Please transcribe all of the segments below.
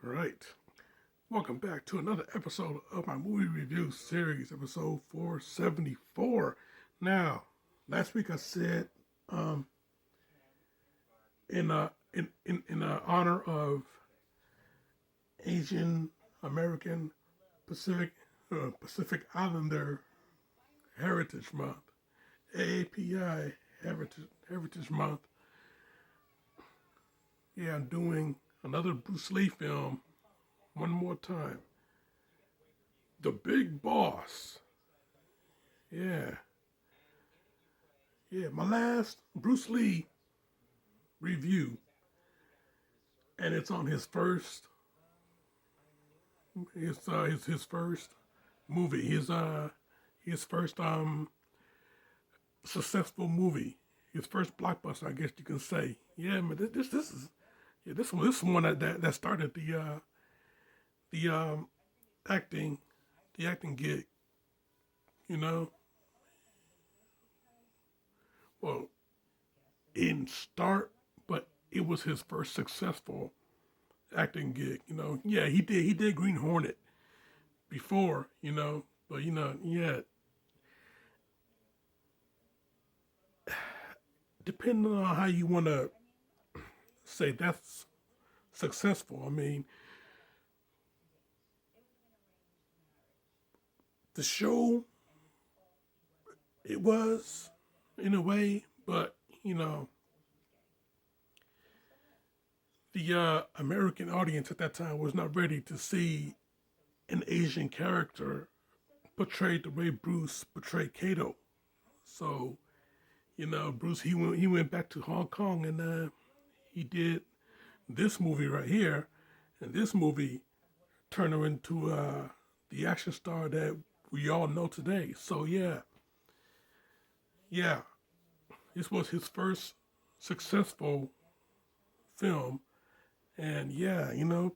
All right. Welcome back to another episode of my movie review series, episode 474. Now, last week I said, um, in honor of Asian American Pacific Islander Heritage Month, AAPI Heritage Month. Yeah, I'm doing another Bruce Lee film one more time. The Big Boss. Yeah, yeah. My last Bruce Lee review, and it's on his first movie, his first successful movie, his first blockbuster, I guess you can say. Yeah, man. This is yeah this one that started the acting the acting gig. You know, well, in start, but it was his first successful acting gig. Yeah, he did Green Hornet before. But yeah, depending on how you want to say that's successful. I mean, the show it was in a way, but the American audience at that time was not ready to see an Asian character portrayed the way Bruce portrayed Kato. So Bruce he went back to Hong Kong and he did this movie right here, and this movie turned her into the action star that we all know today. So yeah, this was his first successful film, and yeah,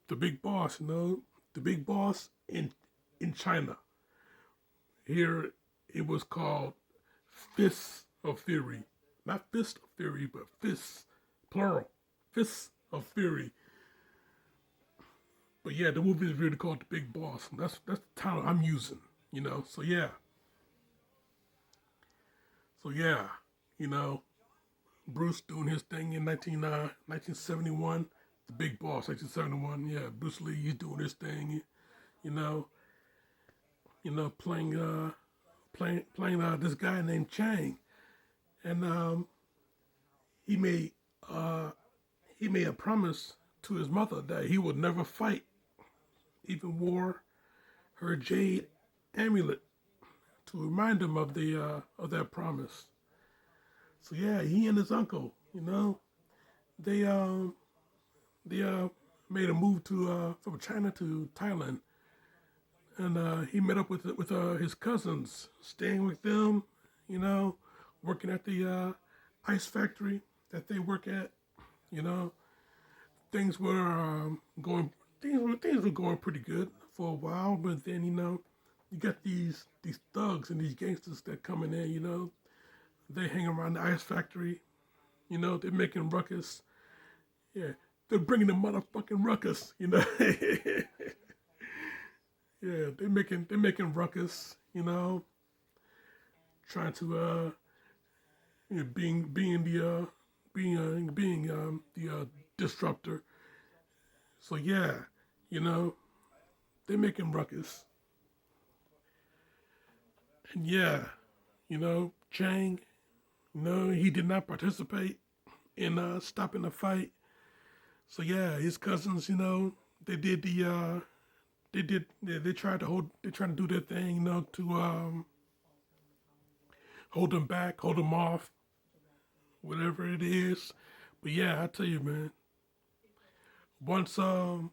the Big Boss, the Big Boss in China. Here it was called Fists of Fury, not Fist of Fury, but Fists, plural, Fists of Fury. But yeah, the movie is really called The Big Boss. That's the title I'm using. So yeah, you know, Bruce doing his thing in 1971. The Big Boss, 1971. Yeah, Bruce Lee, he's doing his thing. You know, playing this guy named Chang, and he made uh, he made a promise to his mother that he would never fight. Even wore her jade amulet to remind him of that promise. So yeah, he and his uncle, they they made a move to from China to Thailand, and he met up with his cousins, staying with them, you know, working at the ice factory that they work at. You know, things were going things were going pretty good for a while, but then you got these thugs and these gangsters that coming in. They hang around the ice factory. They're making ruckus. Yeah, they're bringing the motherfucking ruckus. Yeah, they're making ruckus. Trying to being the being the disruptor. So yeah, you know they're making ruckus, and yeah, Chang, he did not participate in stopping the fight. So yeah, his cousins, they did they tried to do their thing, to hold him back, hold him off, whatever it is. But yeah, I tell you, man, once one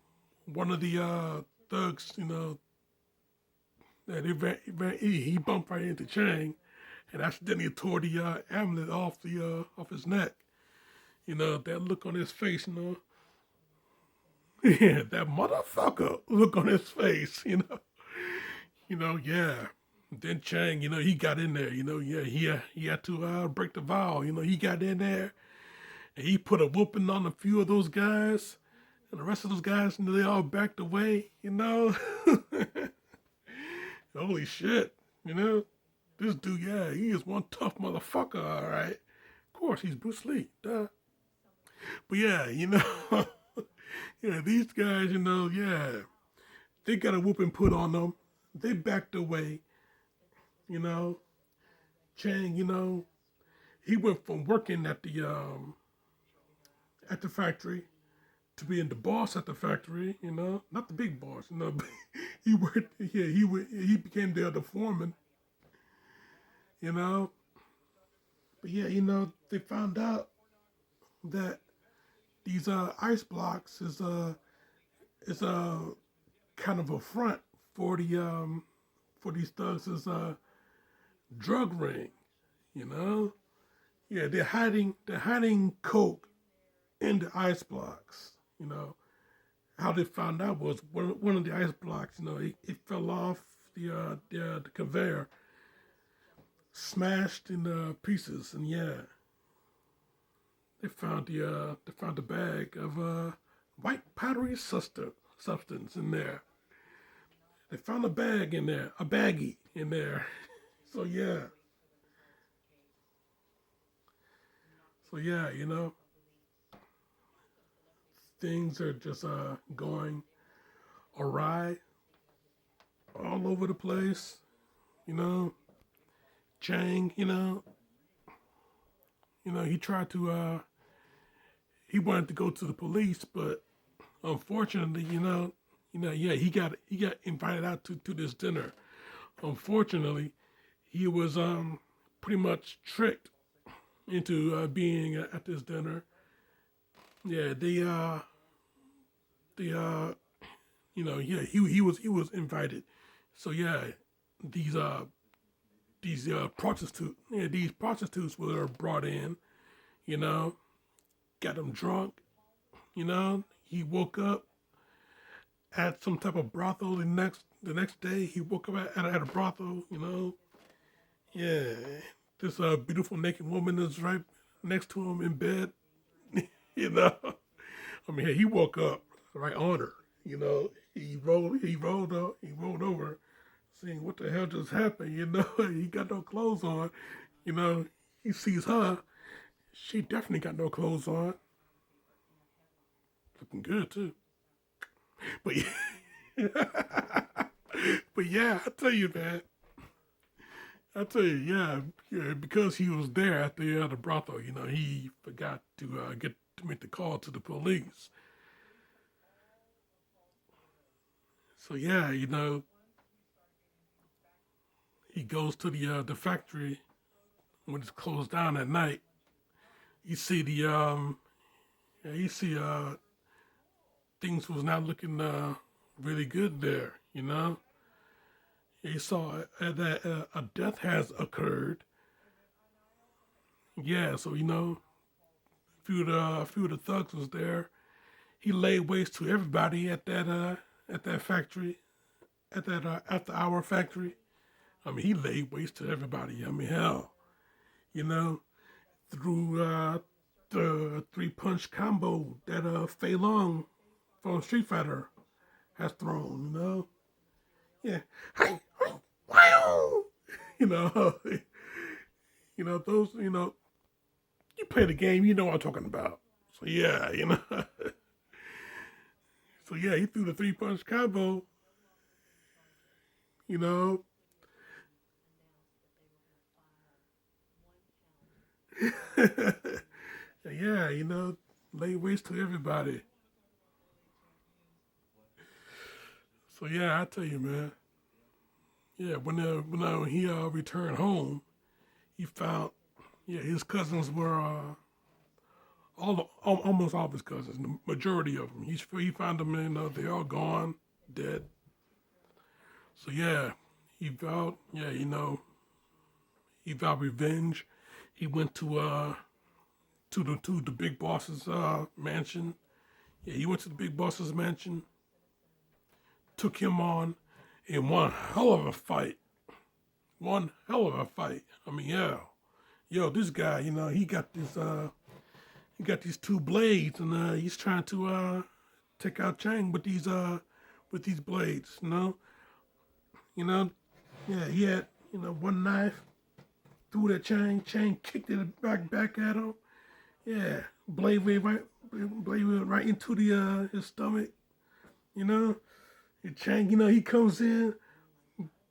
of the thugs, that he bumped right into Chang, and accidentally tore the amulet off his neck. That look on his face, yeah, that motherfucker look on his face, yeah. Then Chang, he got in there, yeah, he had to break the vow, he got in there and he put a whooping on a few of those guys, And the rest of those guys, they all backed away, Holy shit, This dude, yeah, he is one tough motherfucker, all right. Of course, he's Bruce Lee, duh. But yeah, yeah, these guys, yeah, they got a whooping put on them. They backed away, you know. Chang, he went from working at the factory to being the boss at the factory, not the big boss, but he worked, yeah, he became the foreman, you know. But yeah, they found out that these ice blocks is kind of a front for for these thugs is a drug ring, you know. Yeah, they're hiding coke in the ice blocks, How they found out was one of the ice blocks, it fell off the conveyor, smashed in pieces, and yeah, they found the bag of white powdery substance in there. They found a bag in there, a baggie in there. So yeah, so yeah, things are just going awry all over the place. You know, Chang, he tried to he wanted to go to the police, but unfortunately, yeah, he got invited out to this dinner. Unfortunately, he was pretty much tricked into being at this dinner. Yeah, they yeah, he was invited. So yeah, these uh these prostitutes were brought in, you know, got him drunk, He woke up at some type of brothel the next day. He woke up at a brothel, Yeah, this beautiful naked woman is right next to him in bed, you know. I mean, he woke up right on her, He rolled over, seeing what the hell just happened, He got no clothes on, you know. He sees her. She definitely got no clothes on. Looking good too. But yeah, but yeah, I tell you, man. I tell you, yeah, because he was there at the brothel, he forgot to get to make the call to the police. So yeah, he goes to the factory when it's closed down at night. You see yeah, you see things was not looking really good there. You saw that a death has occurred. Yeah, so a few of the thugs was there. He laid waste to everybody at that factory, at that after hour factory. I mean, he laid waste to everybody. I mean, hell, you know, through the three punch combo that Fei Long from Street Fighter has thrown. Yeah, hey, wow, you know, those. You play the game, you know what I'm talking about. So yeah, So yeah, he threw the three punch combo. You know, yeah, lay waste to everybody. So yeah, I tell you, man. Yeah, when he returned home, he found his cousins were almost all of his cousins, the majority of them. He found them and they all gone, dead. So yeah, he vowed revenge. He went to the big boss's mansion. Yeah, he went to the big boss's mansion, took him on in one hell of a fight. One hell of a fight. I mean, yeah. Yo, this guy, he got these two blades, and he's trying to take out Chang with these blades. You know, yeah, he had one knife, threw it at Chang. Chang kicked it back at him. Yeah, blade went right into the his stomach. You know, and Chang, he comes in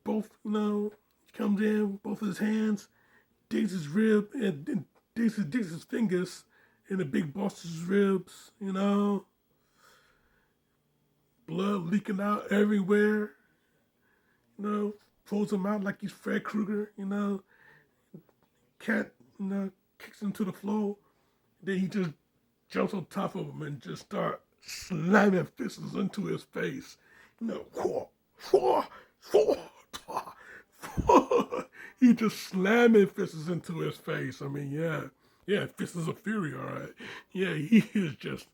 both his hands, digs his rib and digs his fingers in the big boss's ribs. Blood leaking out everywhere. Pulls him out like he's Fred Krueger. Cat, kicks him to the floor. Then he just jumps on top of him and just start slamming fists into his face. Whoa, whoa, whoa, whoa. He just slamming fists into his face. I mean, yeah, fists of fury, all right. Yeah, he is just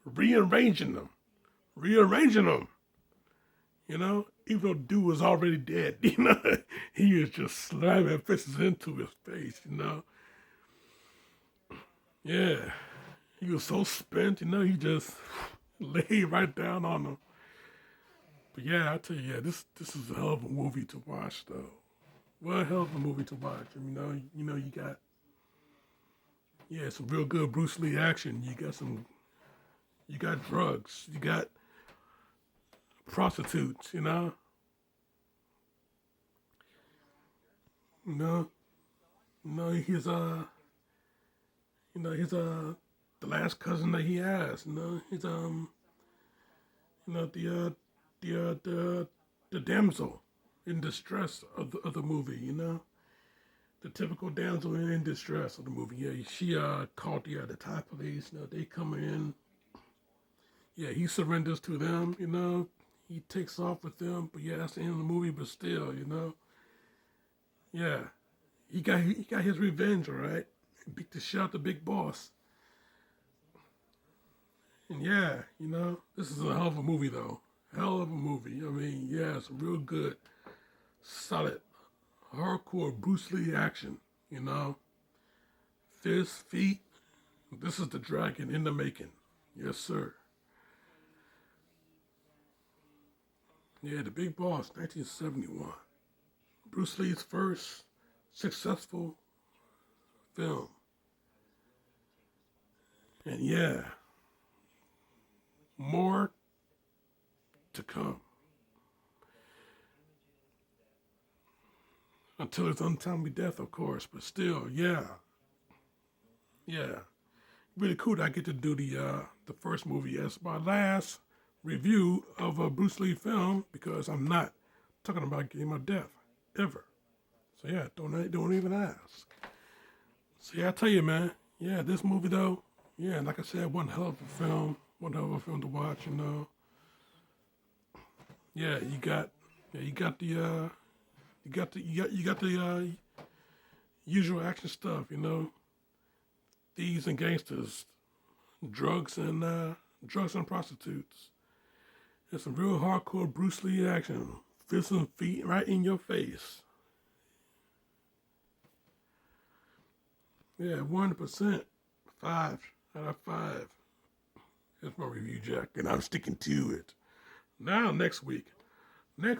rearranging them. Even though dude was already dead, he is just slamming fists into his face, Yeah, he was so spent, he just laid right down on him. But yeah, I tell you, yeah, this is a hell of a movie to watch, though. What a hell of a movie to watch. You got some real good Bruce Lee action. You got drugs. You got prostitutes. He's the last cousin that he has. He's the damsel in distress of the movie. The typical damsel in distress of the movie. Yeah, she called the Thai police. They come in. Yeah, he surrenders to them. He takes off with them. But yeah, that's the end of the movie. But still, yeah, he got his revenge. All right, he beat the shit out the big boss. And yeah, this is a hell of a movie though. Hell of a movie. I mean, yeah, it's real good, solid, hardcore Bruce Lee action. Fist, feet. This is the dragon in the making. Yes, sir. Yeah, The Big Boss, 1971. Bruce Lee's first successful film. And yeah, more to come. Until his untimely death, of course, but still, yeah. Really cool that I get to do the first movie as my last review of a Bruce Lee film because I'm not talking about getting my death ever. So yeah, don't even ask. So yeah, I tell you, man. Yeah, this movie though. Yeah, like I said, one hell of a film to watch. Yeah, you got the usual action stuff. Thieves and gangsters, drugs and prostitutes. There's some real hardcore Bruce Lee action. Fists and feet right in your face. Yeah, 100%. 5 out of 5. That's my review, Jack, and I'm sticking to it. Now, next week, I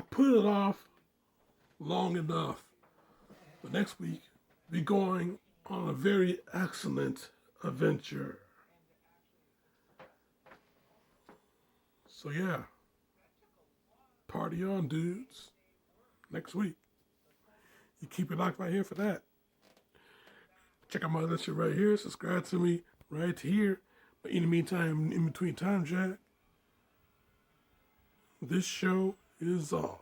put it off long enough. But next week, we're going on a very excellent adventure. So yeah, party on, dudes. Next week. You keep it locked right here for that. Check out my other shit right here. Subscribe to me right here. But in the meantime, in between time, Jack, this show is off.